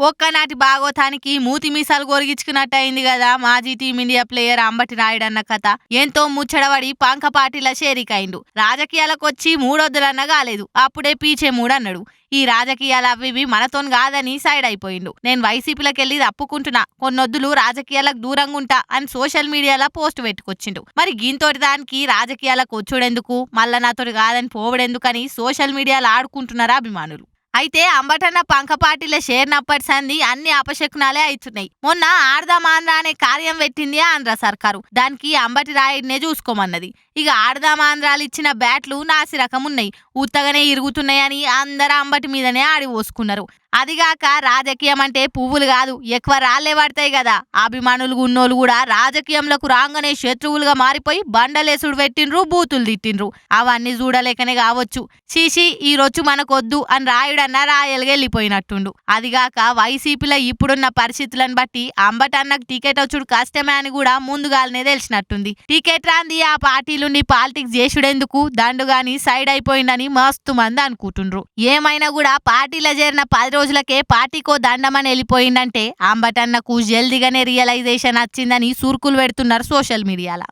ఒక్కనాటి భాగోతానికి మూతి మీసాలు గొరిగించుకున్నట్టు అయింది కదా మాజీ టీమిండియా ప్లేయర్ అంబటి రాయుడు అన్న కథ. ఎంతో ముచ్చడబడి పంక పార్టీల షేరికైండు. రాజకీయాలకొచ్చి మూడొద్దులన్న కాలేదు, అప్పుడే పీచే మూడన్నాడు. ఈ రాజకీయాలు అవి మనతోని కాదని సైడ్ అయిపోయిండు. నేను వైసీపీలకెళ్ళి తప్పుకుంటున్నా, కొన్నొద్దులు రాజకీయాలకు దూరంగా ఉంటా అని సోషల్ మీడియాలో పోస్ట్ పెట్టుకొచ్చిండు. మరి గింతోటి దానికి రాజకీయాలకు వచ్చుడెందుకు, మళ్ళా నాతోటి కాదని పోవడెందుకని సోషల్ మీడియాలో ఆడుకుంటున్నారా అభిమానులు. అయితే అంబటన్న పంక పార్టీల షేర్నప్పటి సంది అన్ని అపశకునాలే అవుతున్నాయి. మొన్న ఆడదామాంధ్ర అనే కార్యం పెట్టింది ఆంధ్ర సర్కారు. దానికి అంబటి రాయుడినే చూసుకోమన్నది. ఇక ఆడదామాంధ్రాలు ఇచ్చిన బ్యాట్లు నాసి రకం ఉన్నాయి, ఉత్తగానే ఇరుగుతున్నాయని అందరూ అంబటి మీదనే ఆడి పోసుకున్నారు. అదిగాక రాజకీయం అంటే పువ్వులు కాదు, ఎక్కువ రాళ్లే పడతాయి కదా. అభిమానులు ఉన్నోళ్ళు కూడా రాజకీయంలోకి రాగానే శత్రువులుగా మారిపోయి బండలేసుడు పెట్టిండ్రు, బూతులు తిట్టిండ్రు. అవన్నీ చూడలేకనే కావచ్చు శీషి ఈ రొచ్చు మనకొద్దు అని రాయుడన్న రాయలుగా వెళ్ళిపోయినట్టుండు. అదిగాక వైసీపీలో ఇప్పుడున్న పరిస్థితులను బట్టి అంబటన్నకు టికెట్ వచ్చుడు కష్టమే అని కూడా ముందుగానే తెలిసినట్టుంది. టికెట్ రాంది ఆ పార్టీలుండి పాలిటిక్స్ చేసుడెందుకు, దండుగాని సైడ్ అయిపోయిందని మస్తు మంది అనుకుంటుండ్రు. ఏమైనా కూడా పార్టీలో చేరిన 10 రోజులకే పార్టీకో దండమని వెళ్ళిపోయిందంటే అంబటన్నకు జల్దిగానే రియలైజేషన్ వచ్చిందని సూర్కులు పెడుతున్నారు సోషల్ మీడియాలో.